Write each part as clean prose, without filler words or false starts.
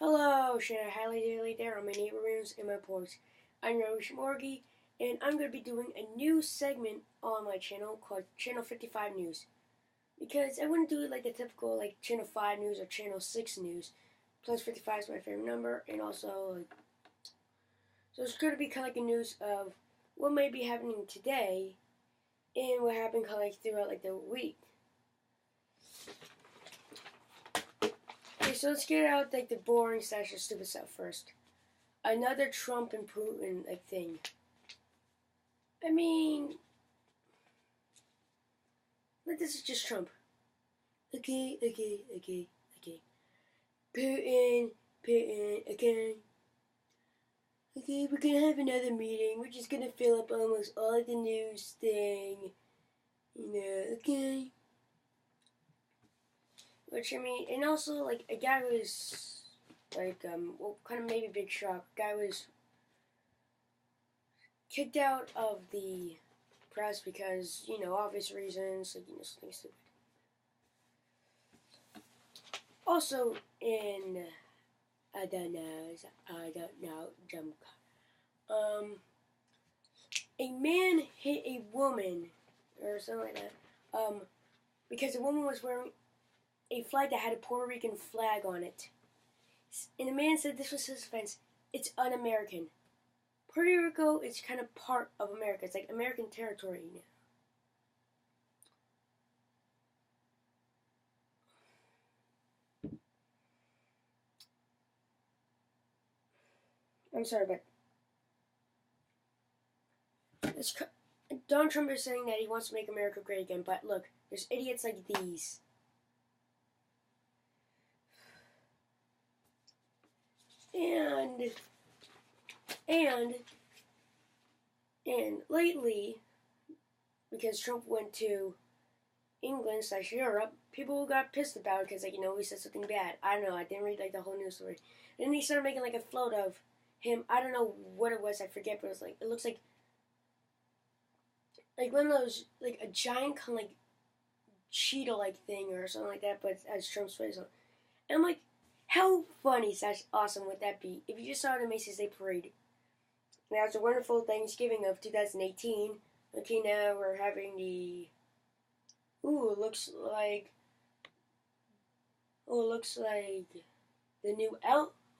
Hello, Shanna Haley Daily there on my neighbor rooms and my porch. I'm Rosh Morgie, and I'm going to be doing a new segment on my channel called Channel 55 News. Because I wouldn't do it like the typical like Channel 5 News or Channel 6 News. Plus 55 is my favorite number, and also so it's going to be kind of like a news of what may be happening today and what happened kind of like throughout like the week. Okay, so let's get out like the boring slash stupid stuff first. Another Trump and Putin like thing. I mean, like this is just Trump. Okay. Putin, okay. Okay, we're gonna have another meeting. We're just gonna fill up almost all the news thing. Okay. Which, I mean, and also, like, a guy was, like, well, kind of maybe big shock. A guy was kicked out of the press because, obvious reasons, like, something stupid. Also, in, I don't know, a man hit a woman, or something like that, because a woman was wearing a flag that had a Puerto Rican flag on it. And the man said this was his offense. It's un-American. Puerto Rico is kind of part of America. It's like American territory now. I'm sorry, but Donald Trump is saying that he wants to make America great again. But look, there's idiots like these. And lately, because Trump went to England / Europe, people got pissed about it because, he said something bad. I don't know, I didn't read, the whole news story. And then he started making, a float of him. I don't know what it was, I forget, but it was, it looks like one of those, a giant kind of, cheetah-like thing or something like that, but it has Trump's face on it. And I'm like, how funny / awesome would that be if you just saw the Macy's Day Parade? Now, it's a wonderful Thanksgiving of 2018. Okay, now we're having the... Ooh, it looks like the new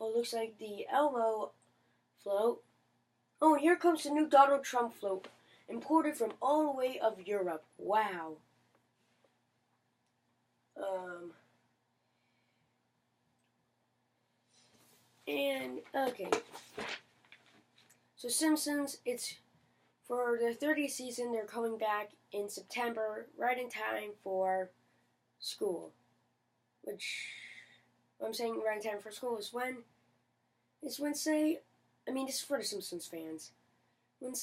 looks like the Elmo float. Oh, and here comes the new Donald Trump float, imported from all the way of Europe. Wow. Okay. So Simpsons, it's for their 30th season. They're coming back in September, right in time for school. Which, I'm saying right in time for school is when? This is for the Simpsons fans. When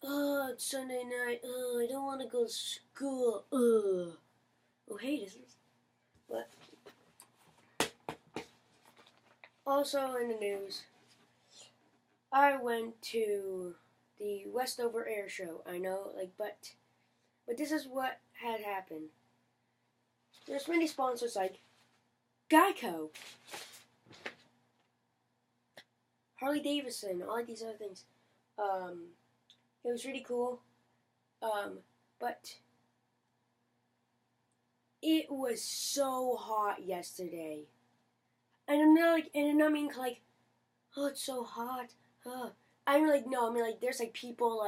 oh, it's Sunday night, I don't want to go to school, Oh, hey, this is, but, also in the news, I went to the Westover Air Show. I know, but this is what had happened. There's many sponsors like Geico, Harley Davidson, all these other things. It was really cool. But it was so hot yesterday. And I'm not oh, it's so hot. No, there's people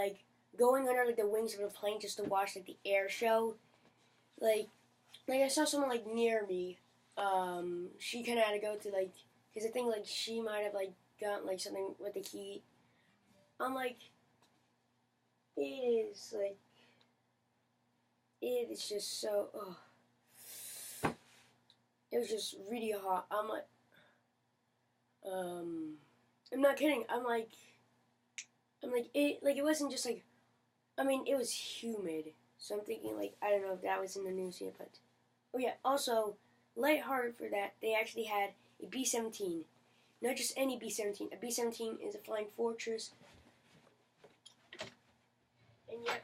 going under the wings of the plane just to watch the air show. I saw someone near me. She kind of had to go to because I think she might have gotten something with the heat. I'm it is just so. It was just really hot. I'm not kidding. It wasn't just it was humid. So I'm thinking I don't know if that was in the news yet, but oh yeah. Also, lighthearted for that, they actually had a B-17, not just any B-17. A B-17 is a flying fortress, and yet.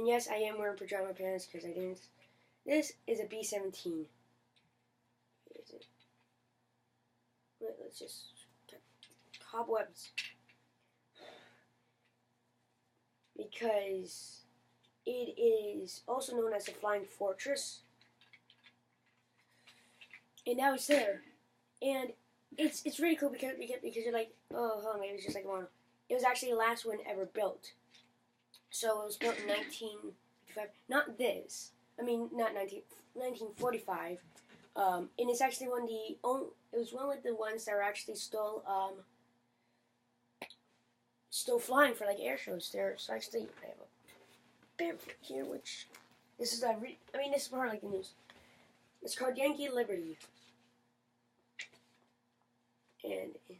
And yes, I am wearing pajama pants because I didn't. This is a B-17. Is it? Wait, let's just cobwebs, because it is also known as the Flying Fortress. And now it's there, and it's really cool because you're like, oh, maybe it's just like a model. It was actually the last one ever built. So it was built in 1955. Not this. I mean, not 1945. And it's actually one of the only. It was one of the ones that were actually still flying for like air shows. There's actually, I have a pamphlet here, which this is this is part of like the news. It's called Yankee Liberty, and okay.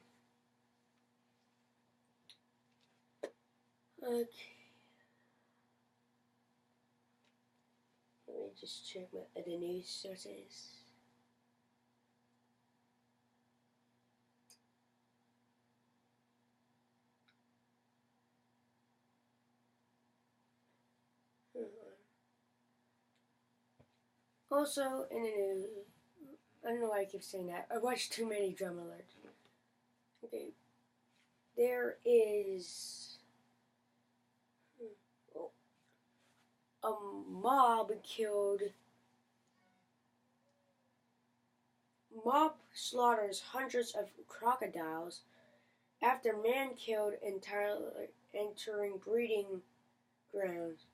Let me just check the news sources. Also, in the news, I don't know why I keep saying that. I watched too many Drum Alerts. Okay. There is a mob slaughters hundreds of crocodiles after man killed entering breeding grounds.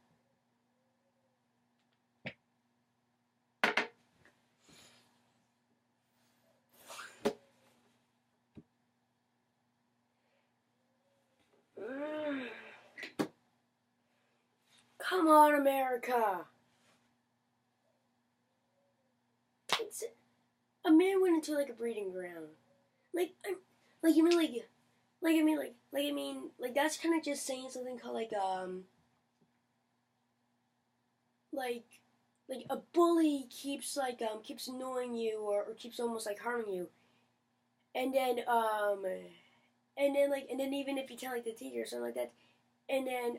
Come on, America! A man went into like a breeding ground. Like that's kind of just saying something called like a bully keeps keeps annoying you or keeps almost like harming you, and then even if you tell like the teacher or something like that, and then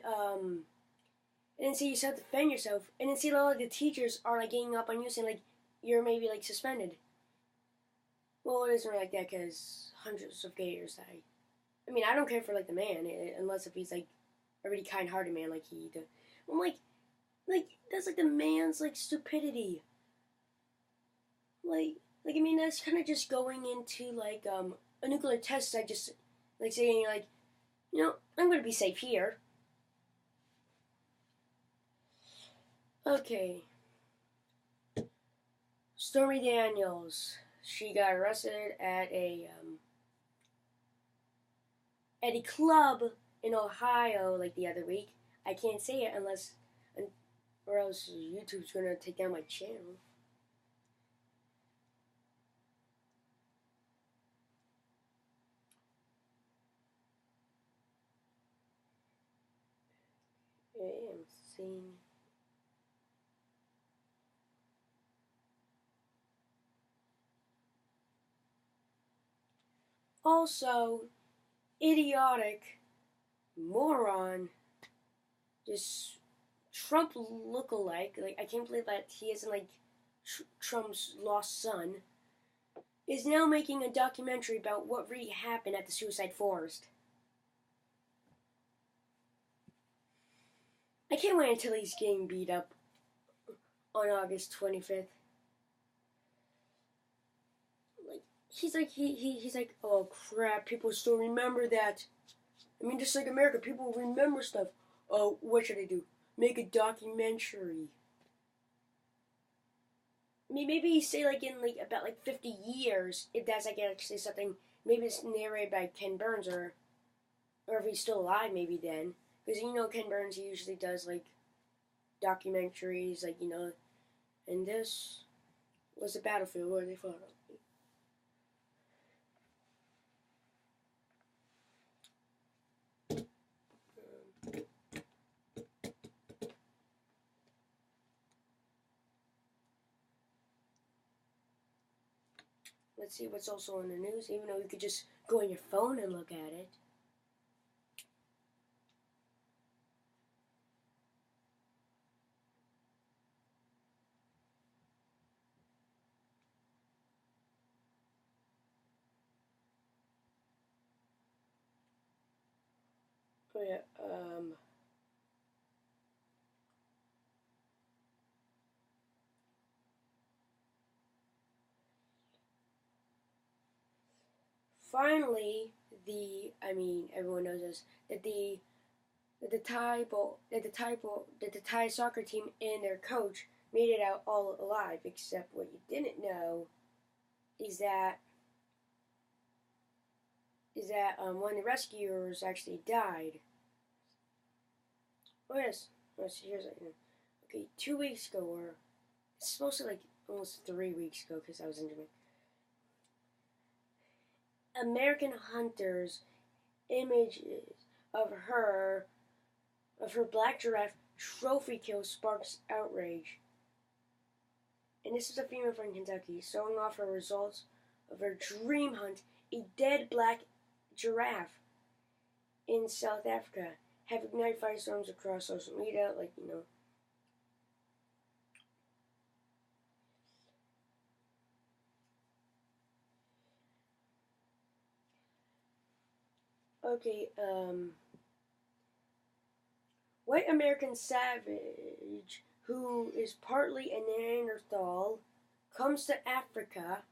say you have to defend yourself, and then see a lot of the teachers are like ganging up on you saying like you're maybe like suspended. Well, it isn't like that because hundreds of gators die. I mean, I don't care for like the man unless if he's like a really kind-hearted man like he does. I'm like that's like the man's like stupidity. Like I mean that's kind of just going into like a nuclear test. I just like saying like, you know, I'm gonna be safe here. Okay. Stormy Daniels. She got arrested at a club in Ohio like the other week. I can't say it or else YouTube's gonna take down my channel. I am seeing. Also, idiotic moron, just Trump lookalike. Like I can't believe that he isn't like Trump's lost son. Is now making a documentary about what really happened at the Suicide Forest. I can't wait until he's getting beat up on August 25th. He's like, oh crap, people still remember that. I mean, just like America, people remember stuff. Oh, what should I do? Make a documentary. I mean, maybe say like in like about like 50 years, if that's like actually something. Maybe it's narrated by Ken Burns or if he's still alive, maybe then. Because you know Ken Burns, he usually does like documentaries, like, you know, and this was the battlefield where they fought. Let's see what's also in the news, even though you could just go on your phone and look at it. Oh yeah. Finally, everyone knows this, that the Thai soccer team and their coach made it out all alive. Except what you didn't know is one of the rescuers actually died. Oh yes, here's it. Okay, 2 weeks ago, or it's supposed to like almost 3 weeks ago, because I was in Jamaica. American hunters images of her black giraffe trophy kill sparks outrage. And this is a female from Kentucky showing off her results of her dream hunt, a dead black giraffe in South Africa, have ignited firestorms across social media, Okay, white American savage who is partly a Neanderthal comes to Africa,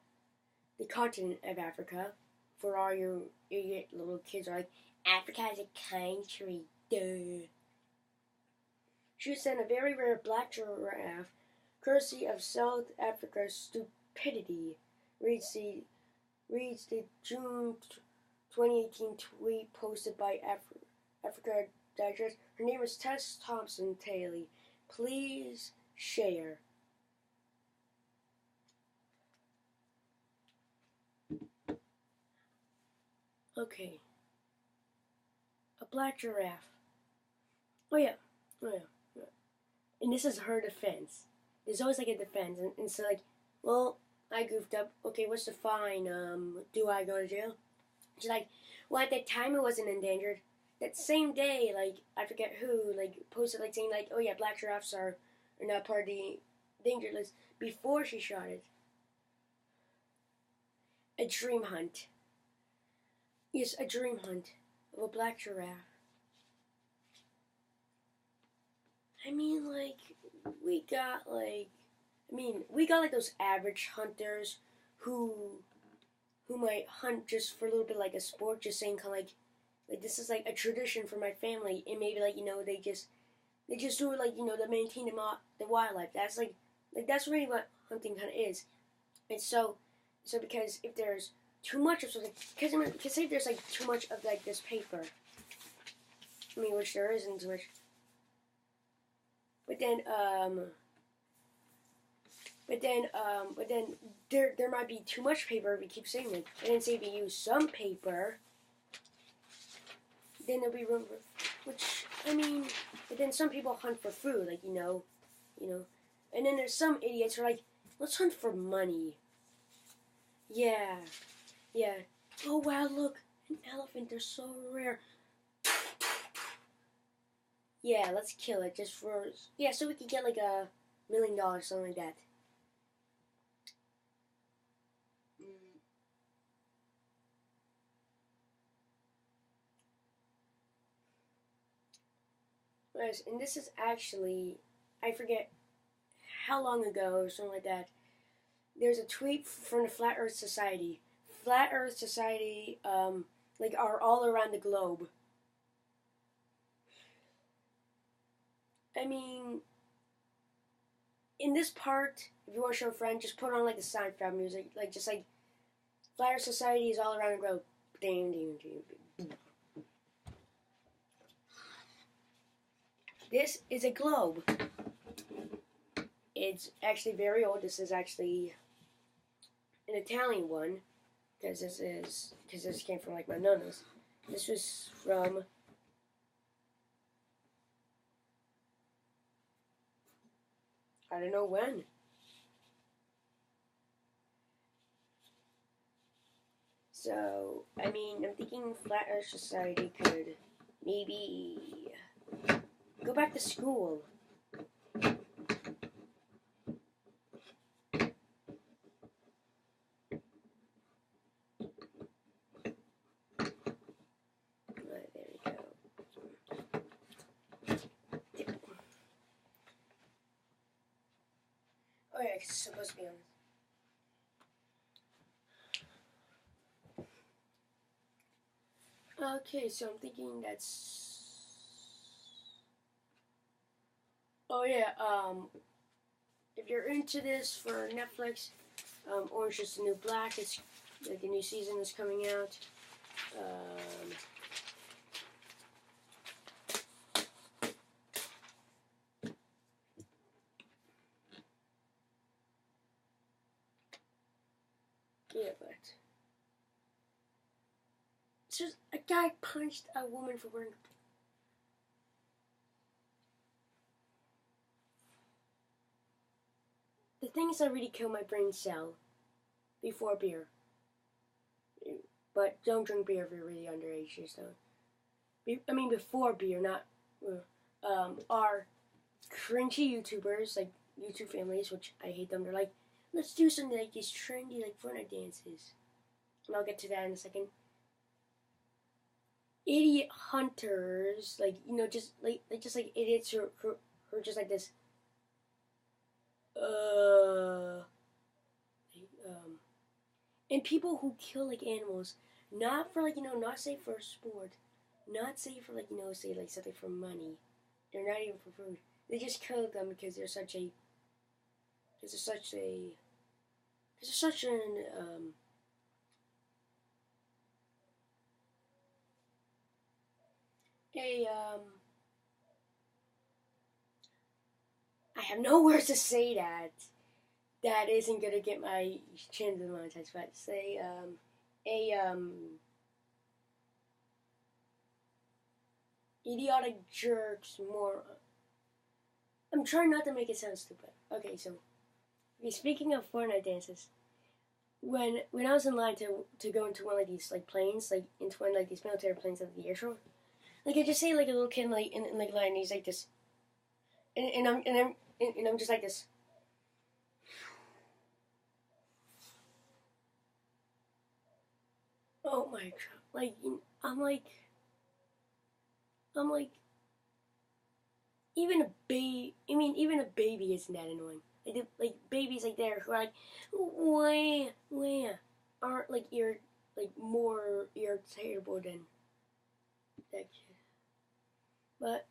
the continent of Africa. For all your idiot little kids are like, Africa is a country, duh. She sent a very rare black giraffe, courtesy of South Africa's stupidity, reads the June 2018 tweet posted by Africa Digest. Her name is Tess Thompson Taylor. Please share. Okay. A black giraffe. Oh yeah. And this is her defense. There's always like a defense, and so like, well, I goofed up. Okay, what's the fine? Do I go to jail? She's like, well, at that time it wasn't endangered. That same day, like, I forget who, like, posted, like, saying, like, oh yeah, black giraffes are not part of the endangered list before she shot it. A dream hunt. Yes, a dream hunt of a black giraffe. I mean, like, we got like those average hunters who might hunt just for a little bit like a sport, just saying kind of like this is like a tradition for my family, and maybe like they just do it like to maintain the wildlife. That's like that's really what hunting kind of is. And so because if there's too much of something, because say if there's like too much of like this paper, which there isn't too much. But then there might be too much paper if we keep saying it. And then say if you use some paper, then there'll be room for, but then some people hunt for food, like, And then there's some idiots who are like, let's hunt for money. Yeah. Oh wow, look, an elephant, they're so rare. Yeah, let's kill it just for, so we could get like $1 million, something like that. Yes, and this is actually, I forget how long ago or something like that. There's a tweet from the Flat Earth Society. Flat Earth Society, are all around the globe. In this part, if you want to show a friend, just put on like the Seinfeld music, like just like Flat Earth Society is all around the globe. This is a globe. It's actually very old. This is actually an Italian one, because this came from like my nonnas. This was from I don't know when. So, I'm thinking Flat Earth Society could maybe go back to school. There we go. it's supposed to be on. Okay, so I'm thinking that's. Oh yeah, if you're into this for Netflix, Orange is the New Black. It's like a new season is coming out. Yeah, but it's just a guy punched a woman for wearing. The things that really kill my brain cell before beer. But don't drink beer if you're really underage. Just don't. I mean, before beer, not are cringy YouTubers like YouTube families, which I hate them. They're like, let's do something like these trendy like Fortnite dances, and I'll get to that in a second. Idiot hunters, like just like idiots who are just like this. And people who kill like animals, not for like not say for sport, not say for like say like something for money. They're not even for food. They just kill them because they're such an I have no words to say that isn't gonna get my channel demonetized, but say idiotic jerks more. I'm trying not to make it sound stupid. Okay, speaking of Fortnite dances, when I was in line to go into one of these like planes, like into one like these military planes at the air show, like I just say like a little kid like in like line, and he's like this, and I'm just like this. Oh my god! Like I'm like even a baby. I mean, even a baby isn't that annoying. Like babies like there who are like, wah, aren't like more irritable than that kid. But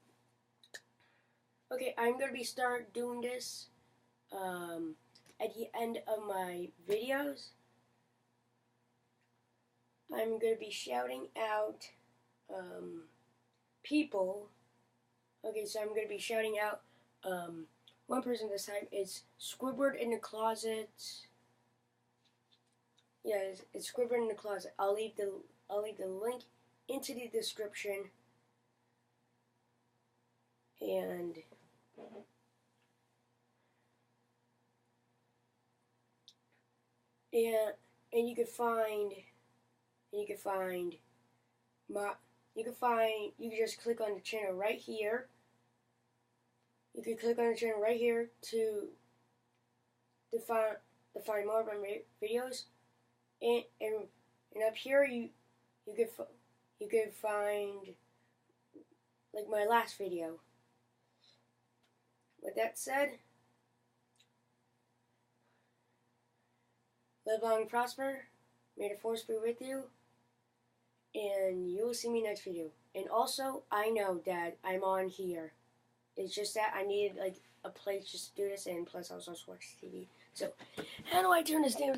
okay, I'm gonna start doing this at the end of my videos. I'm gonna be shouting out people. Okay, so I'm gonna be shouting out one person this time. It's Squidward in the Closet. Yeah, it's Squidward in the Closet. I'll leave the link into the description. And you can find you can just click on the channel right here. You can click on the channel right here to find more of my videos, and up here you could find like my last video. With that said, live long and prosper. May the force be with you. And you will see me next video. And also, I know that I'm on here. It's just that I needed like a place just to do this, and plus I was also watching TV. So, how do I turn this damn thing?